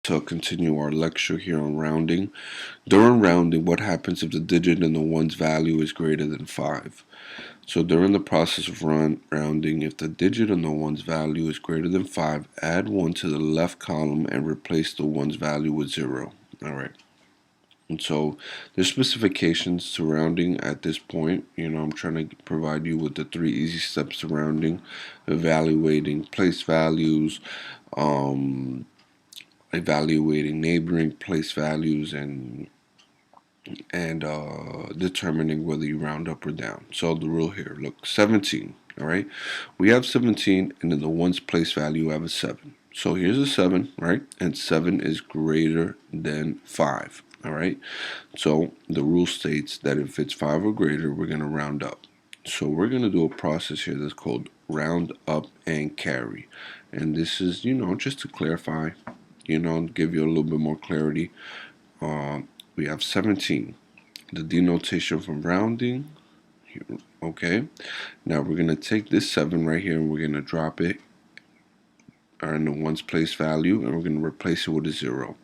to continue our lecture here on rounding. During rounding, what happens if the digit in the one's value is greater than 5? So during the process of rounding, if the digit in the one's value is greater than 5, add 1 to the left column and replace the one's value with 0. Alright. And so there's specifications to rounding at this point. I'm trying to provide you with the 3 easy steps to rounding: evaluating place values, evaluating neighboring place values, and determining whether you round up or down. So the rule here, look, 17. All right, we have 17, and in the ones place value, we have a 7. So here's a 7, right? And 7 is greater than 5. All right. So the rule states that if it's 5 or greater, we're going to round up. So we're going to do a process here that's called round up and carry. And this is, just to clarify, give you a little bit more clarity. We have 17. The denotation from rounding. Okay. Now we're going to take this 7 right here and we're going to drop it in the ones place value, and we're going to replace it with a 0.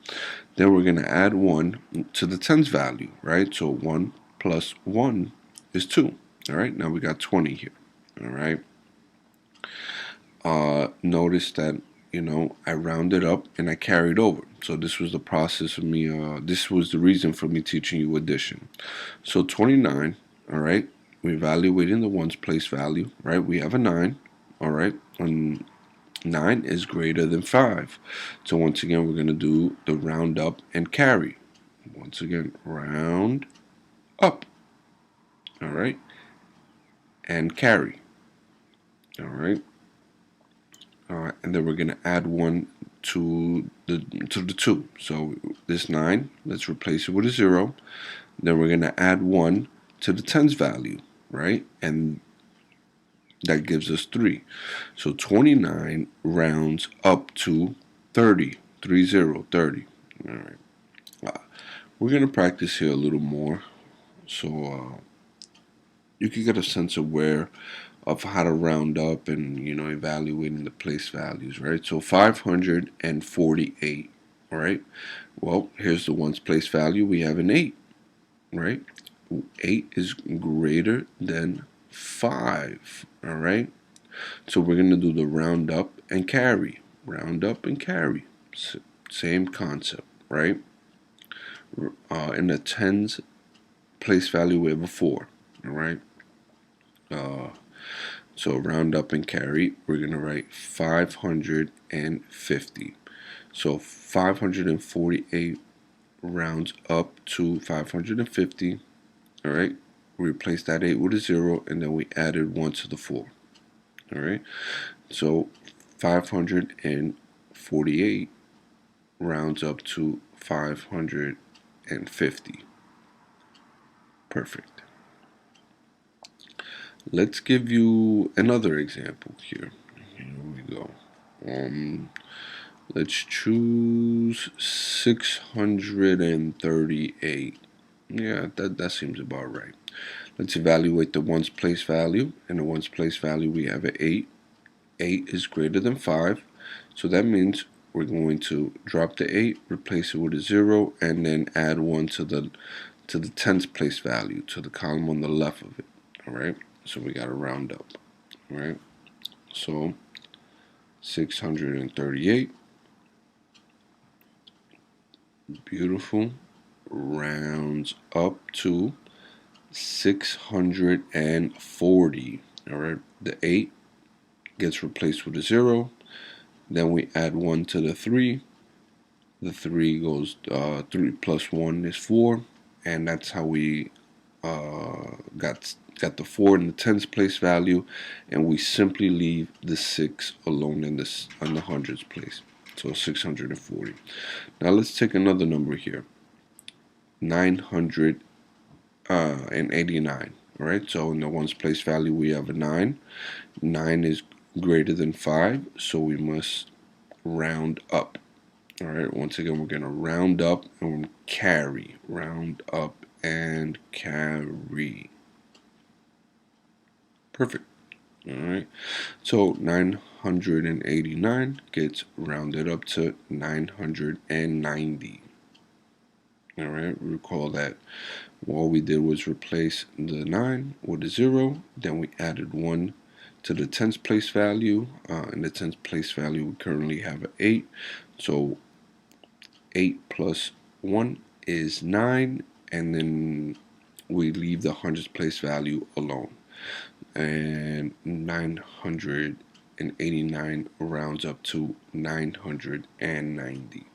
Then we're going to add 1 to the tens value, right? So 1 plus 1 is 2. All right, now we got 20 here. All right. Notice that, I rounded up and I carried over. So this was the process of me, this was the reason for me teaching you addition. So 29, all right, we're evaluating the ones place value, right? We have a 9, all right, and 9 is greater than 5. So once again, we're going to do the round up and carry. Once again, round up, all right, and carry, all right. And then we're going to add 1 to the 2. So this 9, let's replace it with a 0. Then we're going to add 1 to the tens value, right? And that gives us 3. So 29 rounds up to 30. 30. All right. We're going to practice here a little more, so you can get a sense of how to round up and, evaluating the place values, right? So 548, all right? Well, here's the ones place value. We have an 8, right? 8 is greater than 5, all right? So we're going to do the round up and carry. Round up and carry. Same concept, right? In the tens place value, we have a 4, all right? So round up and carry, we're going to write 550. So 548 rounds up to 550. All right. We replace that 8 with a 0, and then we added 1 to the 4. All right. So 548 rounds up to 550. Perfect. Let's give you another example here. Here we go. Let's choose 638. Yeah, that seems about right. Let's evaluate the ones place value. In the ones place value, we have an 8. 8 is greater than 5. So that means we're going to drop the 8, replace it with a 0, and then add 1 to the tens place value, to the column on the left of it. All right. So we got to round up, right? So 638, beautiful, rounds up to 640, all right? The 8 gets replaced with a 0. Then we add 1 to the 3. The 3 goes, 3 plus 1 is 4, and that's how we got the 4 in the tens place value, and we simply leave the 6 alone in on the hundreds place. So 640. Now let's take another number here. 989. All right. So in the ones place value, we have a 9. 9 is greater than 5, so we must round up. All right. Once again, we're going to round up and carry. Round up and carry. Perfect. Alright, so 989 gets rounded up to 990. Alright, recall that all we did was replace the 9 with a 0, then we added 1 to the tens place value. In the tens place value, we currently have an 8, so 8 plus 1 is 9, and then we leave the hundreds place value alone. And 989 rounds up to 990.